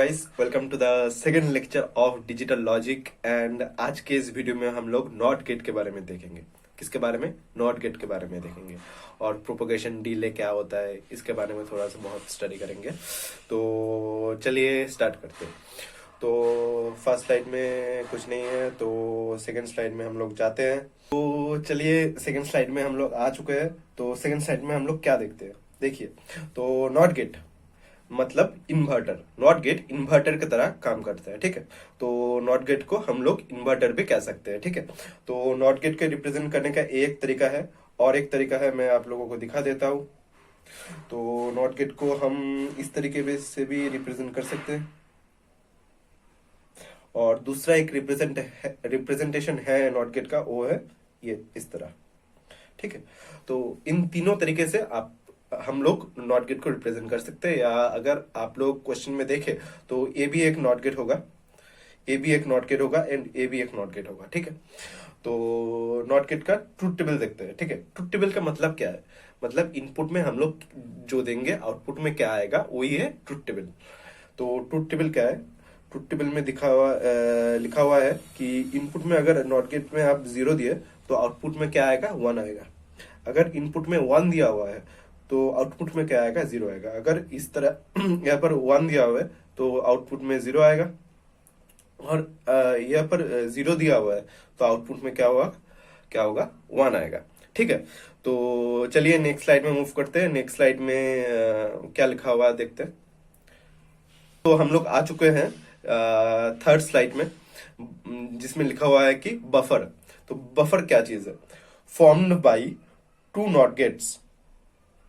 Guys, welcome to the second lecture of digital logic. And आज के इस video में हम लोग नॉट गेट के बारे में देखेंगे। किसके बारे में? नॉट गेट के बारे में देखेंगे। और प्रोपोगेशन डिले क्या होता है इसके बारे में थोड़ा सा बहुत स्टडी करेंगे। तो चलिए स्टार्ट करते हैं। तो फर्स्ट स्लाइड में कुछ नहीं है, तो सेकंड स्लाइड में हम लोग जाते हैं। तो चलिए सेकंड स्लाइड में हम लोग आ चुके हैं। तो सेकंड स्लाइड में हम लोग क्या देखते हैं, देखिए। तो नॉट गेट मतलब इन्वर्टर। नॉट गेट इन्वर्टर की तरह काम करता है, ठीक है। तो नॉट गेट को हम लोग इन्वर्टर भी कह सकते हैं, ठीक है। तो नॉट गेट के रिप्रेजेंट करने का एक तरीका है, और एक तरीका है मैं आप लोगों को दिखा देता हूं। तो नॉट गेट को हम इस तरीके से भी रिप्रेजेंट कर सकते हैं, और दूसरा एक रिप्रेजेंटेशन है नॉट गेट का, वो है ये इस तरह, ठीक है। तो इन तीनों तरीके से हम लोग नॉट गेट को रिप्रेजेंट कर सकते हैं। या अगर आप लोग क्वेश्चन में देखें तो ए भी एक नॉट गेट होगा, ए भी एक नॉट गेट होगा, एंड ए भी एक नॉट गेट होगा, ठीक है। तो नॉट गेट का ट्रुथ टेबल देखते हैं, ठीक है। ट्रुथ टेबल का मतलब क्या है? मतलब इनपुट में हम लोग जो देंगे आउटपुट में क्या आएगा, वही है ट्रुथ टेबल। तो ट्रुथ टेबल क्या है? ट्रुथ टेबल में लिखा हुआ है कि इनपुट में अगर नॉट गेट में आप 0 दिए तो आउटपुट में क्या आएगा? 1 आएगा। अगर इनपुट में 1 दिया हुआ है तो आउटपुट में क्या आएगा? 0 आएगा। अगर इस तरह यहाँ पर 1 दिया हुआ है तो आउटपुट में 0 आएगा, और यहाँ पर 0 दिया हुआ है तो आउटपुट में क्या होगा? 1 आएगा, ठीक है। तो चलिए नेक्स्ट स्लाइड में मूव करते हैं। नेक्स्ट स्लाइड में क्या लिखा हुआ है देखते हैं। तो हम लोग आ चुके हैं थर्ड स्लाइड में, जिसमें लिखा हुआ है कि बफर। तो बफर क्या चीज है? Formed by two not gates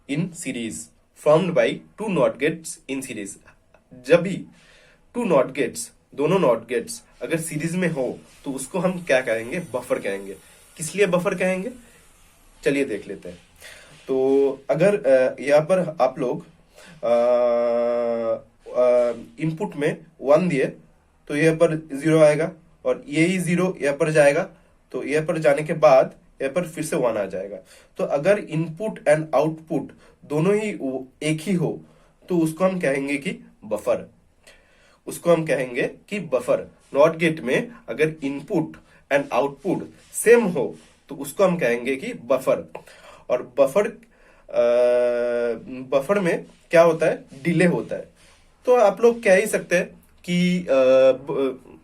in series. Formed by two not gates in series. जब भी टू नॉट गेट्स, दोनों नॉट गेट्स अगर सीरीज में हो तो उसको हम क्या कहेंगे? बफर कहेंगे। किस लिए बफर कहेंगे? चलिए देख लेते हैं। तो अगर यहाँ पर आप लोग इनपुट में 1 दिए तो यहाँ पर 0 आएगा, और यही 0 यहाँ पर जाएगा, तो यहाँ पर जाने के बाद यहाँ पर फिर से 1 आ जाएगा। तो अगर इनपुट एंड आउटपुट दोनों ही एक ही हो तो उसको हम कहेंगे कि बफर। उसको हम कहेंगे कि बफर। नॉट गेट में अगर इनपुट एंड आउटपुट सेम हो तो उसको हम कहेंगे कि बफर। और बफर में क्या होता है? डिले होता है। तो आप लोग कह ही सकते हैं कि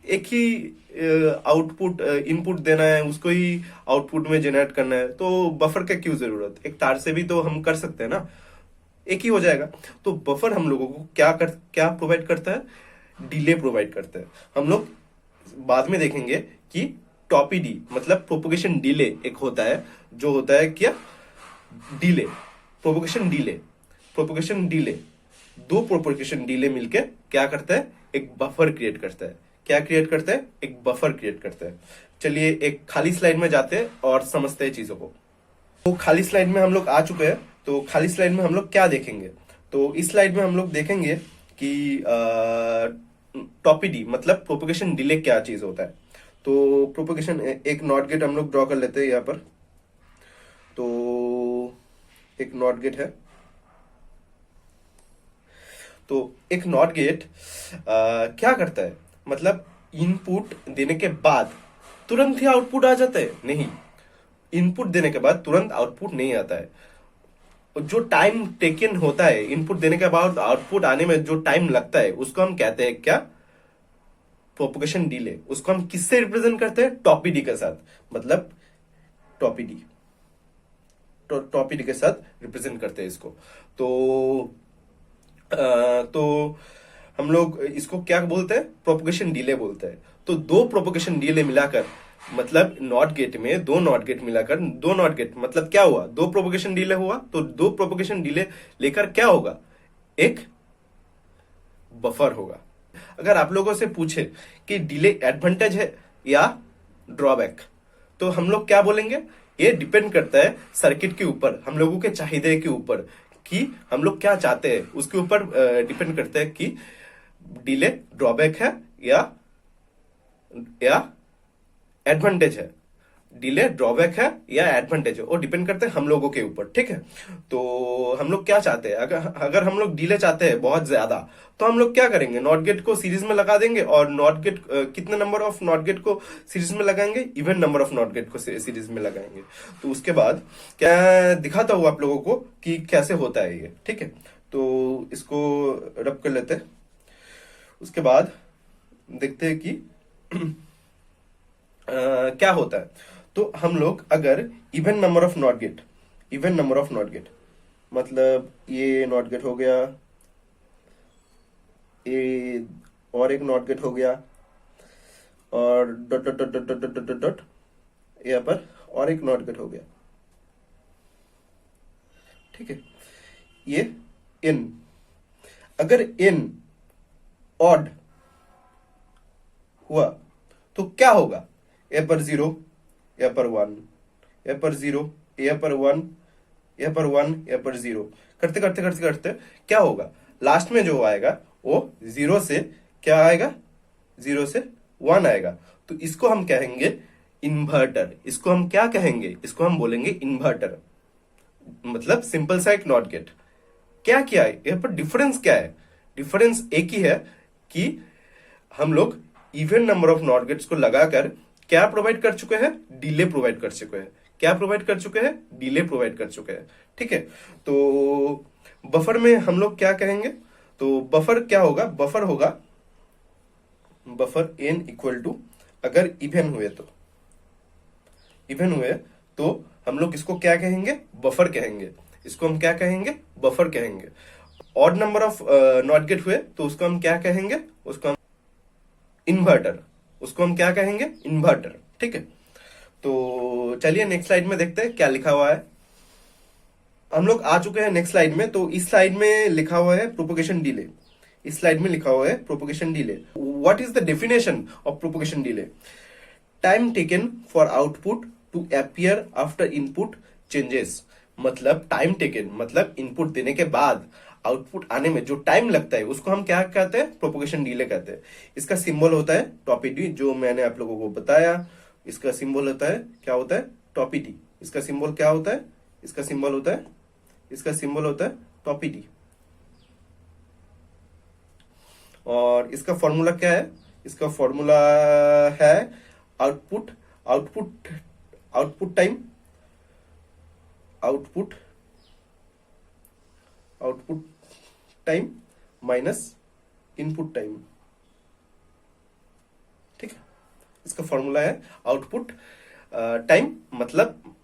एक ही आउटपुट इनपुट देना है, उसको ही आउटपुट में जनरेट करना है, तो बफर का क्यों जरूरत? एक तार से भी तो हम कर सकते हैं ना, एक ही हो जाएगा। तो बफर हम लोगों को क्या प्रोवाइड करता है? डिले प्रोवाइड करता है। हम लोग बाद में देखेंगे कि टॉपीडी मतलब प्रोपोगेशन डिले एक होता है, जो होता है क्या? डिले, प्रोपोगेशन डिले, दो प्रोपोगेशन डिले मिलके क्या करता है? एक बफर क्रिएट करता है। क्या क्रिएट करता है? एक बफर क्रिएट करता है। चलिए एक खाली स्लाइड में जाते हैं और समझते हैं चीजों को। तो खाली स्लाइड में हम लोग आ चुके हैं। तो खाली स्लाइड में हम लोग क्या देखेंगे? तो इस स्लाइड में हम लोग देखेंगे कि टॉपीडी मतलब प्रोपोगेशन डिले क्या चीज होता है। तो प्रोपोगेशन, एक नॉट गेट हम लोग ड्रॉ कर लेते हैं यहाँ पर। तो एक नॉट गेट है। तो एक नॉट गेट क्या करता है? मतलब इनपुट देने के बाद तुरंत ही आउटपुट आ जाता है? नहीं, इनपुट देने के बाद तुरंत आउटपुट नहीं आता है। जो टाइम टेकन होता है इनपुट देने के बाद आउटपुट आने में, जो टाइम लगता है, उसको हम कहते हैं क्या? Propagation delay. उसको हम किससे रिप्रेजेंट करते हैं? टॉपीडी के साथ। मतलब टॉपीडी के साथ रिप्रेजेंट करते हैं इसको। तो हम लोग इसको क्या बोलते हैं? प्रोपोगेशन डिले बोलते हैं। तो दो प्रोपोगेशन डिले मिलाकर, मतलब नॉट गेट में दो नॉट गेट मिलाकर, दो नॉट गेट मतलब क्या हुआ? दो प्रोपोगेशन डिले हुआ। तो दो प्रोपोगेशन डिले लेकर क्या होगा? एक बफर होगा। अगर आप लोगों से पूछे कि डिले एडवांटेज है या ड्रॉबैक, तो हम लोग क्या बोलेंगे? ये डिपेंड करता है सर्किट के ऊपर, हम लोगों के चाहिए के ऊपर, कि हम लोग क्या चाहते हैं, उसके ऊपर डिपेंड करता है कि डिले ड्रॉबैक है या एडवांटेज है। डिले ड्रॉबैक है या एडवांटेज है, वो डिपेंड करते हैं हम लोगों के ऊपर, ठीक है। तो हम लोग क्या चाहते हैं, अगर अगर हम लोग डिले चाहते हैं बहुत ज्यादा, तो हम लोग क्या करेंगे, नॉट गेट को सीरीज में लगा देंगे, और नॉट गेट कितने नंबर ऑफ नॉट गेट को सीरीज में लगाएंगे, even number of not gate को सीरीज में लगाएंगे। तो उसके बाद क्या दिखाता हूँ आप लोगों को कि कैसे होता है ये, ठीक है। तो इसको रब कर लेते हैं, उसके बाद देखते हैं कि क्या होता है। तो हम लोग अगर even number of not gate, even number of not gate मतलब ये नॉट गेट हो गया, ये और एक नॉट गेट हो गया, और dot dot dot dot dot dot dot यहाँ पर और एक नॉट गेट हो गया, ठीक है। ये इन, अगर इन ऑड हुआ तो क्या होगा, ए पर 0, ए पर 1, ए पर 0, ए पर 1, ए पर 1, ए पर 0 करते करते करते करते क्या होगा, लास्ट में जो आएगा वो 0 से क्या आएगा, 0 से 1 आएगा। तो इसको हम कहेंगे इन्वर्टर। इसको हम क्या कहेंगे, इसको हम बोलेंगे इन्वर्टर, मतलब सिंपल सा एक नॉट गेट। क्या किया है यहाँ पर, डिफरेंस क्या है, डिफरेंस एक ही है कि हम लोग even number of not gates को लगाकर क्या प्रोवाइड कर चुके हैं, डिले प्रोवाइड कर चुके हैं। क्या प्रोवाइड कर चुके हैं, डिले प्रोवाइड कर चुके हैं, ठीक है। तो बफर में हम लोग क्या कहेंगे, तो बफर क्या होगा, बफर होगा बफर n इक्वल टू, अगर इवन हुए तो, इवन हुए तो हम लोग इसको क्या कहेंगे, बफर कहेंगे। इसको हम क्या कहेंगे, बफर कहेंगे। Odd number of not gate हुए तो उसको हम क्या कहेंगे, उसको हम इन्वर्टर, उसको हम क्या कहेंगे, इन्वर्टर, ठीक है। तो चलिए नेक्स्ट स्लाइड में देखते हैं क्या लिखा हुआ है। हम लोग आ चुके हैं नेक्स्ट स्लाइड में। तो इस स्लाइड में लिखा हुआ है प्रोपोगेशन डिले। इस स्लाइड में लिखा हुआ है propagation delay. What is the definition of propagation delay, time taken for output to appear after input changes. मतलब टाइम टेकन मतलब इनपुट देने के बाद आउटपुट आने में जो टाइम लगता है उसको हम क्या कहते हैं, प्रोपोगेशन डिले कहते हैं। इसका सिंबल होता है टॉपिडी, जो मैंने आप लोगों को बताया। इसका सिंबल होता है, क्या होता है, टॉपिडी। इसका सिंबल क्या होता है, इसका सिंबल होता है, इसका सिंबल होता है टॉपिडी। और इसका फॉर्मूला क्या है, इसका फॉर्मूला है output output output time output output time minus input time, ठीक है। इसका फॉर्मूला है आउटपुट टाइम मतलब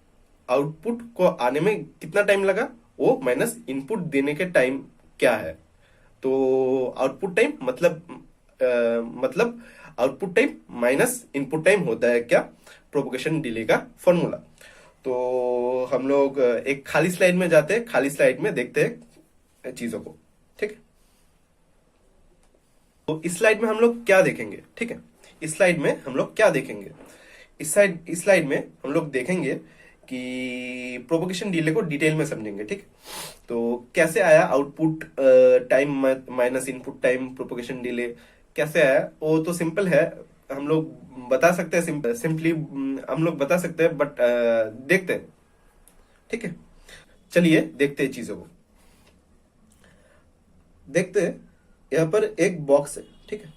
आउटपुट को आने में कितना टाइम लगा वो माइनस इनपुट देने के टाइम क्या है। तो आउटपुट टाइम मतलब output time minus input time होता है क्या, प्रोपोगेशन डिले का फॉर्मूला। तो हम लोग एक खाली स्लाइड में जाते हैं, खाली स्लाइड में देखते हैं चीजों को, ठीक है। तो इस स्लाइड में हम लोग क्या देखेंगे, ठीक है। इस स्लाइड में हम लोग क्या देखेंगे, इस स्लाइड में हम लोग देखेंगे कि प्रोपोगेशन डिले को डिटेल में समझेंगे, ठीक। तो कैसे आया output time minus input time propagation delay कैसे आया, वो तो सिंपल है, हम लोग बता सकते हैं, सिंपली हम लोग बता सकते हैं, बट देखते हैं, ठीक है। चलिए देखते हैं चीजों को, देखते हैं। यहां पर एक बॉक्स है, ठीक है,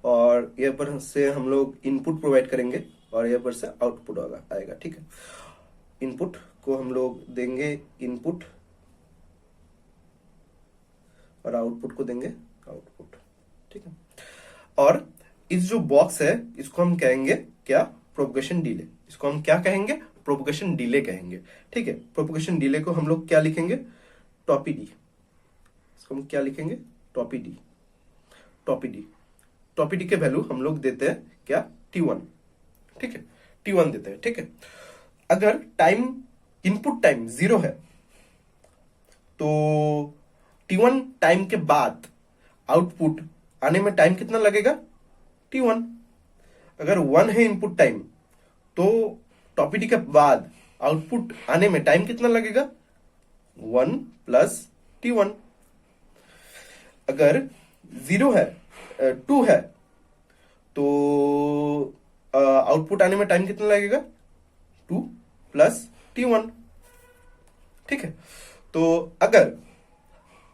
और यहाँ पर से हम लोग इनपुट प्रोवाइड करेंगे और यहाँ पर से आउटपुट आएगा, ठीक है। इनपुट को हम लोग देंगे इनपुट और आउटपुट को देंगे आउटपुट, ठीक है। और इस जो बॉक्स है इसको हम कहेंगे क्या, प्रोपोगेशन डिले। इसको हम क्या कहेंगे, प्रोपोगेशन डिले कहेंगे, ठीक है। प्रोपोगेशन डिले को हम लोग क्या लिखेंगे, टॉपिडी। इसको हम क्या लिखेंगे, टॉपिडी। टॉपिडी टॉपिडी के वैल्यू हम लोग देते हैं क्या, T1, ठीक है, T1 देते हैं, ठीक है। अगर टाइम इनपुट टाइम 0 है तो T1 टाइम के बाद आउटपुट आने में टाइम कितना लगेगा, T1। अगर 1 है इनपुट टाइम तो टॉपिडी के बाद आउटपुट आने में टाइम कितना लगेगा, 1 प्लस T1। अगर 0 है 2 है तो आउटपुट आने में टाइम कितना लगेगा, 2 प्लस T1। ठीक है, तो अगर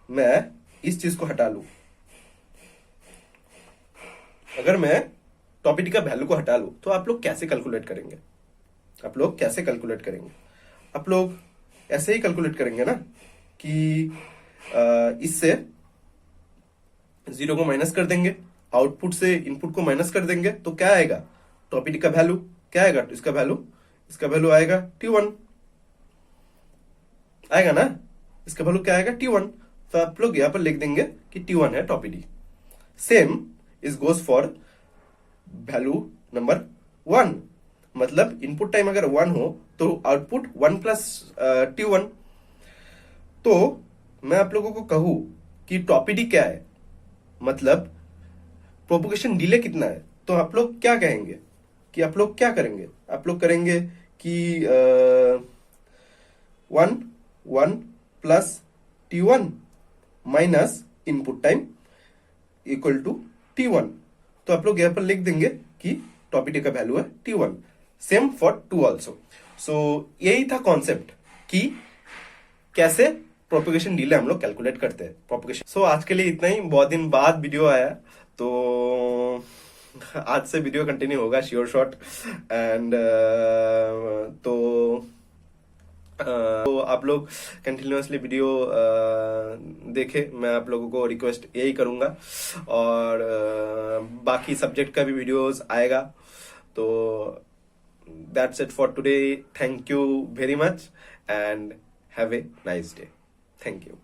मैं इस चीज को हटा लू, अगर मैं टॉपिटी का वैल्यू को हटा लू, तो आप लोग कैसे कैलकुलेट करेंगे, आप लोग कैसे कैलकुलेट करेंगे? आप लोग ऐसे ही कैलकुलेट करेंगे ना कि इससे 0 को माइनस कर देंगे, आउटपुट से इनपुट को माइनस कर देंगे, तो क्या आएगा, टॉपिटी का वैल्यू क्या आएगा, इसका वैल्यू आएगा T1 आएगा ना, इसका वैल्यू क्या आएगा, T1। तो आप लोग यहां पर लिख देंगे कि T1 है टॉपिटी। Same is goes for value number 1, मतलब इनपुट टाइम अगर 1 हो तो आउटपुट 1 प्लस T1। तो मैं आप लोगों को कहूं कि टॉपिडी क्या है, मतलब प्रोपोगेशन डिले कितना है, तो आप लोग क्या कहेंगे कि आप लोग क्या करेंगे, आप लोग करेंगे कि 1 plus T1 minus input time equal to T1। तो आप लोग यहां पर लिख देंगे कि टॉपिटी का वैल्यू है T1। Same for 2 also. सो यही था कॉन्सेप्ट कि कैसे प्रोपोगेशन डिले हम लोग कैलकुलेट करते हैं प्रोपोगेशन। सो आज के लिए इतना ही, बहुत दिन बाद वीडियो आया, तो आज से वीडियो कंटिन्यू होगा श्योर शॉट। एंड तो आप लोग कंटिन्यूअसली वीडियो देखे, मैं आप लोगों को रिक्वेस्ट यही करूंगा। और बाकी सब्जेक्ट का भी वीडियोस आएगा। तो that's it for today. Thank you very much and have a nice day. Thank you.